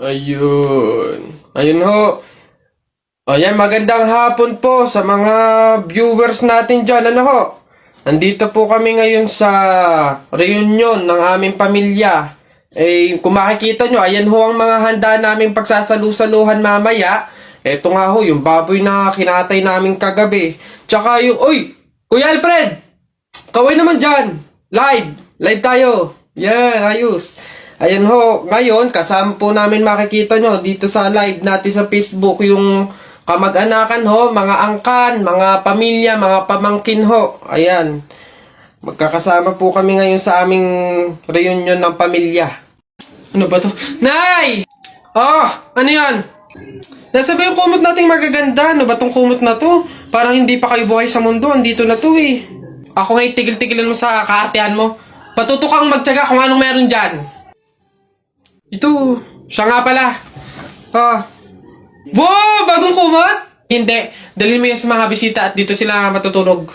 Ayun. Ayun ho. Ayan, magandang hapon po sa mga viewers natin dyan. Ano ho? Nandito po kami ngayon sa reunion ng aming pamilya. Kung makikita nyo, ayan ho ang mga handa naming pagsasalu-saluhan mamaya. Eto nga ho, yung baboy na kinatay namin kagabi. Tsaka yung, uy! Kuya Alfred! Kaway naman dyan! Live tayo! Yan, ayos! Ayan ho, ngayon, kasama po namin makikita nyo dito sa live natin sa Facebook yung kamag-anakan ho, mga angkan, mga pamilya, mga pamangkin ho. Ayan. Magkakasama po kami ngayon sa aming reunion ng pamilya. Ano ba to? Nay! Oh, ano yan? Nasa ba yung kumot nating magaganda? Ano ba tong kumot na to? Parang hindi pa kayo buhay sa mundo. Andito na to eh. Ako nga tigil-tigilan mo sa kaartehan mo. Patuto kang magtyaga kung anong meron dyan. Ito, siya nga pala. Wow, bagong kumot? Hindi, dalhin mo yan sa mga bisita at dito sila matutulog.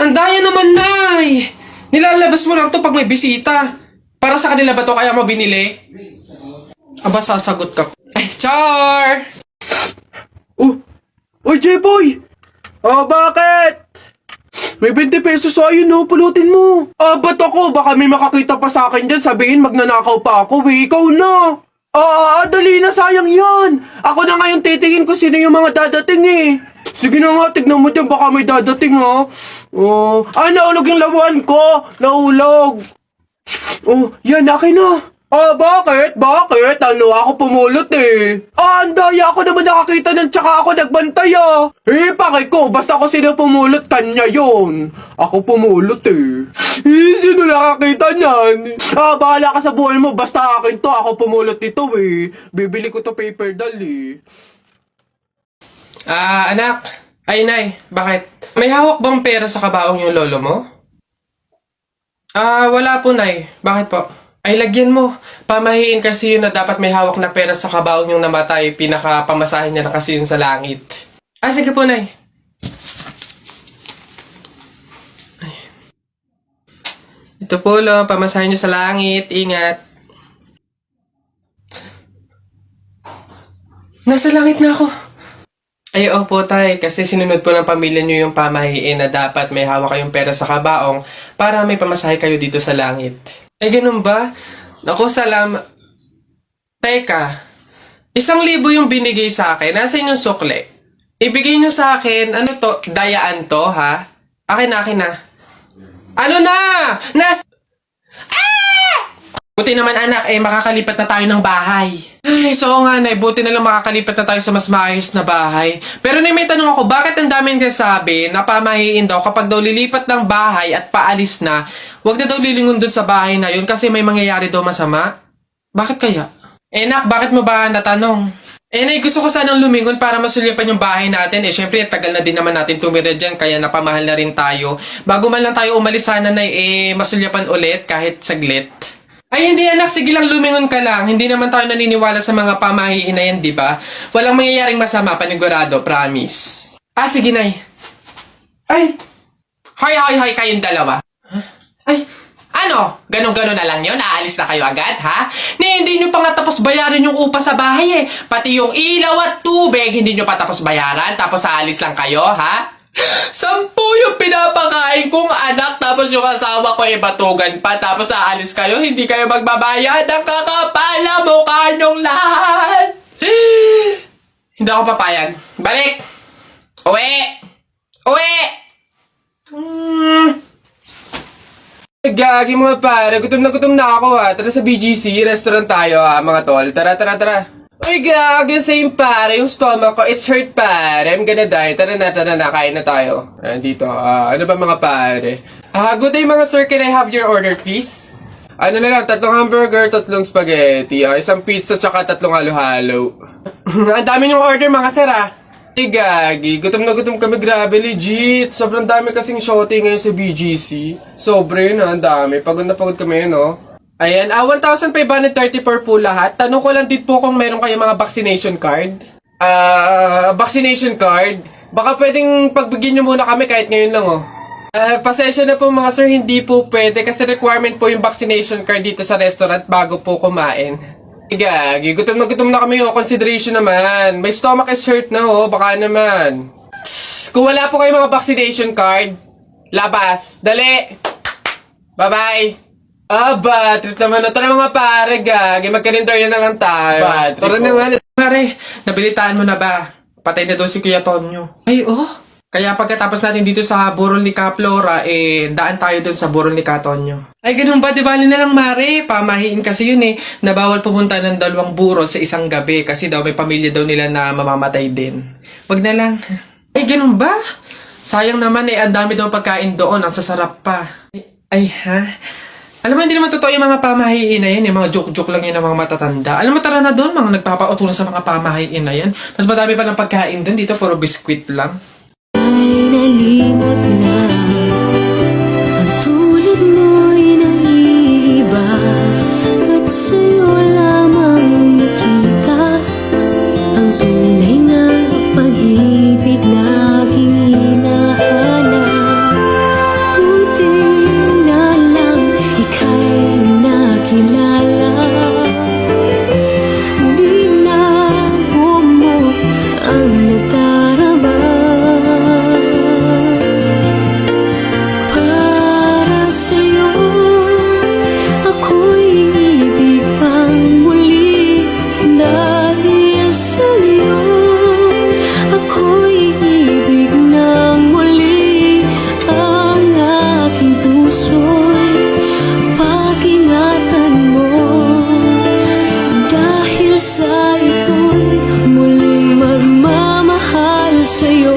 Ang daya naman, Nay. Nilalabas mo lang to pag may bisita. Para sa kanila ba to kaya mo binili? Aba, sasagot ka. Ay, Char! Oy, J-Boy! Bakit? May 20 pesos ayun no, pulutin mo. Ba't ako? Baka may makakita pa sa akin dyan, sabihin magnanakaw pa ako, ikaw na. Dali na, sayang yan. Ako na ngayon titingin ko sino yung mga dadating eh. Sige na nga, tignan mo dyan, baka may dadating ha. Naulog yung lawan ko. Naulog. Yan, akin na. Bakit? Bakit? Ako pumulot eh. Ang daya ako naman nakakita ng tsaka ako nagbantay pakay ko, basta ako sino pumulot, kanya yun. Ako pumulot eh. Sino nakakita niyan? Bahala ka sa buhay mo, basta akin to, ako pumulot nito eh. Bibili ko to paper doll eh. Anak. Ay, Nay, bakit? May hawak bang pera sa kabaong yung lolo mo? Wala po, Nay. Bakit po? Ay, lagyan mo. Pamahiin kasi yun na dapat may hawak na pera sa kabaong yung namatay. Pinakapamasahin niya na kasi yun sa langit. Sige po, Nay. Ay. Ito po, lo. Pamasahin niyo sa langit. Ingat. Nasa langit na ako. Ay, opo, Tay. Kasi sinunod po ng pamilya niyo yung pamahiin na dapat may hawak kayong pera sa kabaong para may pamasahe kayo dito sa langit. Ganun ba? Naku, salamat. Teka, 1,000 yung binigay sa akin. Nasaan yung sukle? Ibigay nyo sa akin, ano to? Dayaan to, ha? Akin na. Ano na? Buti naman, anak, makakalipat na tayo ng bahay. Ay, so nga, Nay, buti na lang makakalipat na tayo sa mas maayos na bahay. Pero may tanong ako, bakit ang daming kasabi na pamahiin daw kapag daw lilipat ng bahay at paalis na, wag na daw lilingon dun sa bahay na yun kasi may mangyayari daw masama? Bakit kaya? Nak, bakit mo ba natanong? Nay, gusto ko sanang lumingon para masulyapan yung bahay natin. Syempre, tagal na din naman natin tumira dyan, kaya napamahal na rin tayo. Bago man lang tayo umalis sana, Nay, masulyapan ulit kahit saglit. Ay, hindi anak. Sige lang, lumingon ka lang. Hindi naman tayo naniniwala sa mga pamahiin na yan, di ba? Walang mangyayaring masama, panigurado, promise. Sige, Nay. Ay! Hoy, kayong dalawa. Ay, ano? Ganon-ganon na lang yun? Aalis na kayo agad, ha? Hindi nyo pa nga tapos bayaran yung upa sa bahay eh. Pati yung ilaw at tubig, hindi nyo pa tapos bayaran. Tapos aalis lang kayo, ha? 10 yung pinapakain kong anak, tapos yung asawa ko batugan pa, tapos aalis kayo, hindi kayo magbabayad. Ang kakapala mukha nyong lahat. Hindi ako papayag. Balik! Uwi! Gagi mga pare, gutom na ako ha. Tara sa BGC, restaurant tayo ha mga tol. Tara. Uy, gagi, same pare, yung stomach ko, it's hurt pare. I'm gonna die. Tara na, kain na tayo. Dito, ano ba mga pare? Good day mga sir, can I have your order please? Ano na lang, 3 hamburger, 3 spaghetti, 1 pizza, tsaka 3 halo-halo. Ang dami yung order mga sir Ay, gagi, gutom na gutom kami, grabe, legit. Sobrang dami kasing shorty ngayon sa BGC. Sobre yun ang dami. Pagod na pagod kami no? Ayan, 1,534 po lahat. Tanong ko lang din po kung meron kayong mga vaccination card. Vaccination card? Baka pwedeng pagbigyan nyo muna kami kahit ngayon lang pasensya na po mga sir, hindi po pwede kasi requirement po yung vaccination card dito sa restaurant bago po kumain. Gagi, gutom na kami oh. Consideration naman. My stomach is hurt na oh. Baka naman. Tss, kung wala po kayo mga vaccination card, labas. Dali. Bye-bye. Aba, trip naman na. Tara mga pare, gagi. Magka-render na lang tayo. Tara naman. Pare, nabilitaan mo na ba? Patay na doon si Kuya Tonyo. Ay, oh. Kaya pagkatapos natin dito sa Burol ni Ka Flora, daan tayo doon sa Burol ni Ka Tonyo. Ay, ganun ba? Di bali na lang, Mare. Pamahiin kasi yun na bawal pumunta ng dalawang burol sa isang gabi kasi daw may pamilya daw nila na mamamatay din. Wag na lang. Ay, ganun ba? Sayang naman ang dami daw pagkain doon. Ang sasarap pa. Ay, ha? Alam mo, hindi naman totoo yung mga pamahiin na yan. Mga joke-joke lang yan ng mga matatanda. Alam mo, tara na doon. Mga nagpapautulan sa mga pamahiin na yan. Mas madami pa ng pagkain doon. Dito, puro biskwit lang. Ay nalimot na ang tulad mo'y naiiba at sa'yo lamang nakita ang tunay na pag-ibig na aking hinahanap. Buti na lang ika'y nakilala. Di na bumok ang nadarama. Para sa'yo, ako'y ibig pang muli. Dahil sa'yo, ako'y ibig ng muli. Ang aking puso'y pag-ingatan mo. Dahil sa ito'y muling magmamahal sa'yo.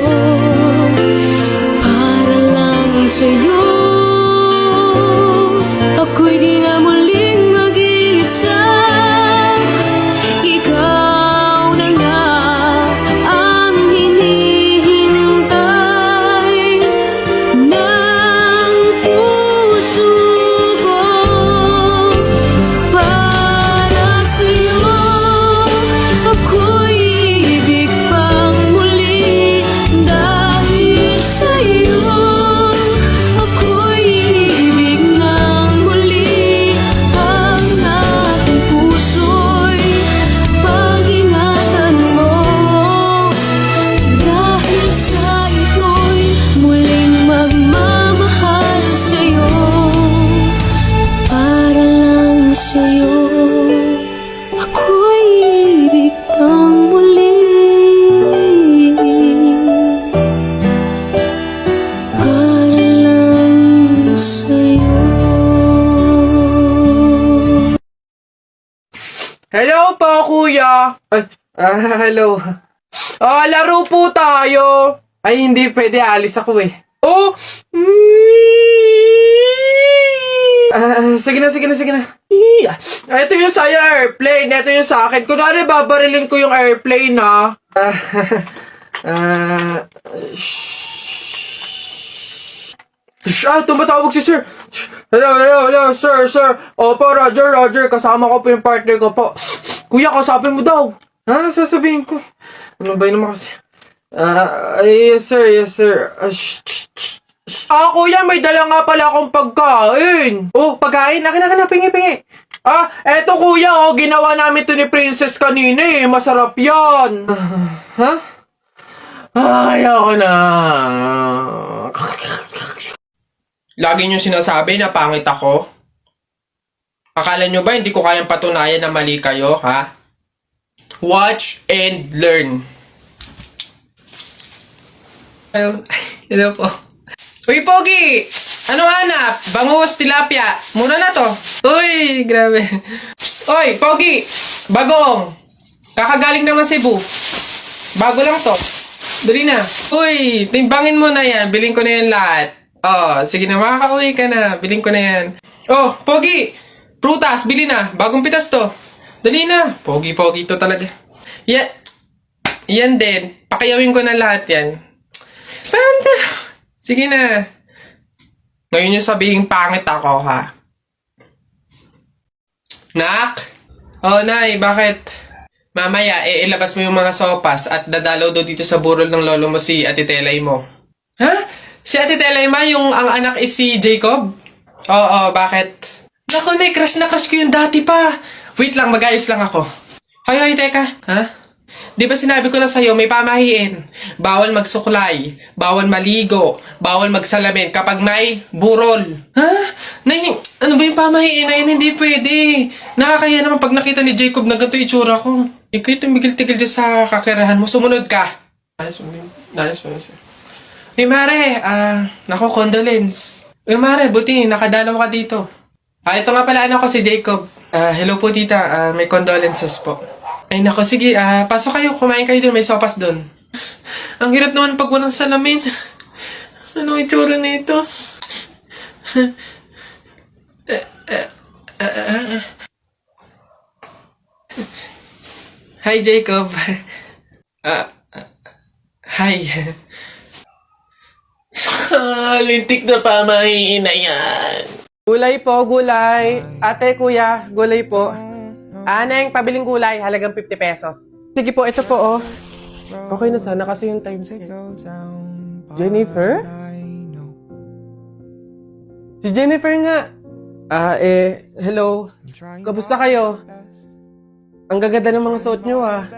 Para lang sa'yo, ako'y di na muling mag-iisa. Ikaw na nga ang hinihintay ng puso ko. Para sa'yo, ako'y ibig pang muli. Dahil sa'yo, ako'y ibig ng muli. Ang aking puso'y pag-ingatan mo. Dahil sa ito'y muling magmamahal sa'yo. Para lang sa'yo, ako'y ibig kang muli. Para lang sa'yo. Hello po, kuya. Hello. Laro po tayo. Ay, hindi pwede. Alis ako eh. Oh! Sige na. Ito yung sa'yo, airplane. Ito yung sa akin. Kunwari, babarilin ko yung airplane, ha? Tumatawag si sir. Hello, sir. Opo, Roger. Kasama ko po yung partner ko po. Kuya, kausapin mo daw. Sasabihin ko. Ano ba yun naman kasi? Yes, sir. Kuya, may dala nga pala akong pagkain. Oh, pagkain? Akin, pingi. Eto kuya, ginawa namin to ni Princess kanina eh. Masarap yan. Ayoko na. Lagi nyo sinasabi na pangit ako. Akala nyo ba hindi ko kayang patunayan na mali kayo, ha? Watch and learn. Hello po. Uy, Pogi! Ano hanap? Bangus, tilapia. Mura na to. Uy, grabe. Uy, Pogi! Bagong! Kakagaling naman Cebu. Bago lang to. Dali na. Uy, timbangin mo na yan. Biling ko na yan lahat. Oh, sige na, makakauwi ka na. Biling ko na yan. Oh, Pogi! Prutas, bili na. Bagong pitas to. Dali na. Pogi to talaga. Yan din. Pakiyawin ko na lahat yan. Panda! Sige na. Ngayon yung sabihin pangit ako, ha? Nak? Oh, Nay, bakit? Mamaya, ilabas mo yung mga sopas at dadalaw daw dito sa burol ng lolo mo si Ate Telay mo. Ha? Si Ate Telay ma, yung ang anak is si Jacob? Oo, bakit? Naku, Nay, crush na crush ko yung dati pa. Wait lang, mag-ayos lang ako. Hoy, teka. Ha? Di ba sinabi ko na sa'yo, may pamahiin. Bawal magsuklay, bawal maligo, bawal magsalamin kapag may burol. Ha? Ano ba yung pamahiin na yun? Hindi pwede. Nakakaya naman pag nakita ni Jacob na ganito itsura ko. Ikaw yung tumigil-tigil dyan sa kakirahan mo. Sumunod ka. Nice. Uy, Mare, naku, condolence. Uy, Mare, buti, nakadalaw ka dito. Ito nga pala, anak ko si Jacob. Hello po, tita. May condolences po. Ay, naku, sige, pasok kayo, kumain kayo dun, may sopas dun. Ang hirap naman pag walang salamin. Ano itsura na ito? Hi, Jacob. Hi. Lintik na pamahiin na yan. Gulay po, gulay. Ate, kuya, gulay po. Neng, pabiling gulay, halagang 50 pesos. Sige po, ito po, oh. Okay na sana kasi yung time check. Jennifer? Si Jennifer nga. Hello. Kamusta kayo? Ang gaganda ng mga suot nyo, ah.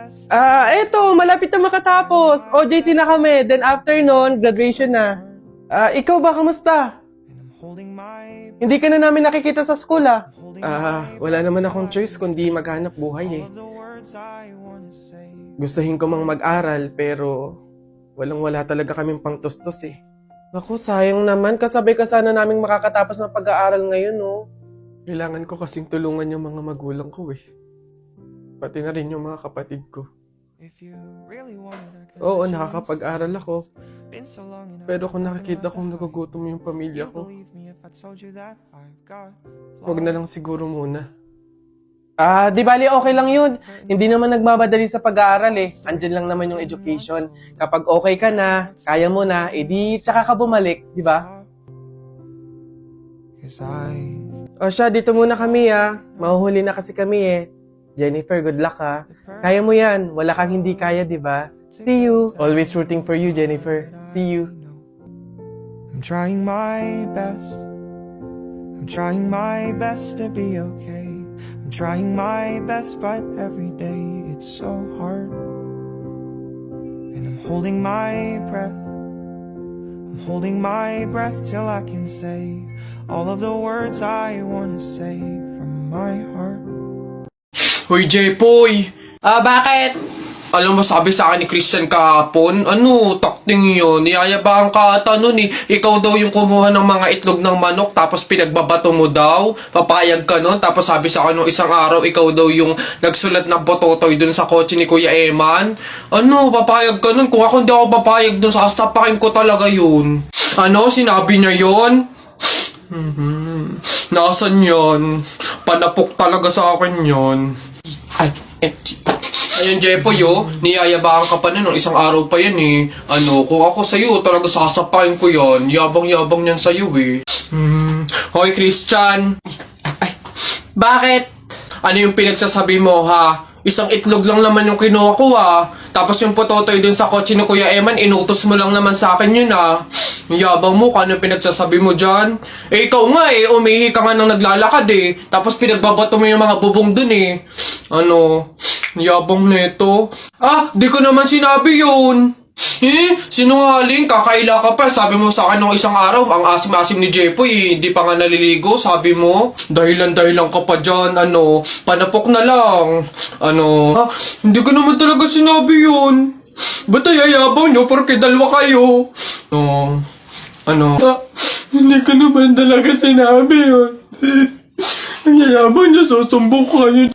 Eto, malapit na makatapos. OJT na kami. Then after nun, graduation na. Ikaw ba, kamusta? Hindi ka na namin nakikita sa school, ah. Wala naman akong choice kundi maghanap buhay, eh. Gustuhin ko mang mag-aral, pero walang-wala talaga kaming pangtustos, eh. Ako, sayang naman. Kasabay ka sana naming makakatapos ng pag-aaral ngayon, no? Kailangan ko kasing tulungan yung mga magulang ko, eh. Pati na rin yung mga kapatid ko. Oo, nakakapag-aral ako. Pero kung nakikita kong nagugutom yung pamilya ko, huwag na lang siguro muna. Di bali, okay lang yun. Hindi naman nagmamadali sa pag-aaral, eh. Andyan lang naman yung education. Kapag okay ka na, kaya mo na, edi tsaka ka bumalik, di ba? O siya, dito muna kami, Mahuhuli na kasi kami, eh. Jennifer, good luck, ha. Kaya mo yan. Wala kang hindi kaya, di ba? See you. Always rooting for you, Jennifer. See you. I'm trying my best. I'm trying my best to be okay. I'm trying my best, but every day it's so hard. And I'm holding my breath. I'm holding my breath till I can say all of the words I want to say from my heart. Hoy, Jepoy! Bakit? Alam mo, sabi sa akin ni Christian kahapon, takting yun, niyayabang ka ata nun eh. Ikaw daw yung kumuha ng mga itlog ng manok, tapos pinagbabato mo daw. Papayag ka nun, tapos sabi sa akin nung isang araw, ikaw daw yung nagsulat ng pototoy dun sa kotse ni Kuya Eman. Papayag ka nun? Kung ako hindi ako papayag dun, sasapakin ko talaga yun. Sinabi niya yun? Nasaan yun? Panapok talaga sa akin yun. Ayun, Jepoy, niyayabang ka pa nun, isang araw pa yan, eh. Kung ako sa'yo, talaga sasapain ko yan. Yabang-yabang niyan sa'yo, eh. Hoy, Christian. Bakit? Ano yung pinagsasabi mo, ha? Isang itlog lang naman yung kinuha ko, ha? Tapos yung pototoy dun sa kotse ni Kuya Eman, inutos mo lang naman sa akin yun, ha? Yabang mo, kung ano pinagsasabi mo dyan? Ikaw nga, umihi ka nga nang naglalakad, eh. Tapos pinagbabato mo yung mga bubong dun, eh. Yabang neto. Di ko naman sinabi yun. Sinungaling, kakaila ka pa. Sabi mo sa akin nung isang araw, ang asim-asim ni Jepoy, hindi pa nga naliligo, sabi mo. Dahilan-dahilan ka pa dyan, panapok na lang. Hindi ko naman talaga sinabi yun. Ba't ayayabang nyo, porque dalawa kayo? Hindi ko naman talaga sinabi yun. Ang yayabang nyo, susumbong ko kayo.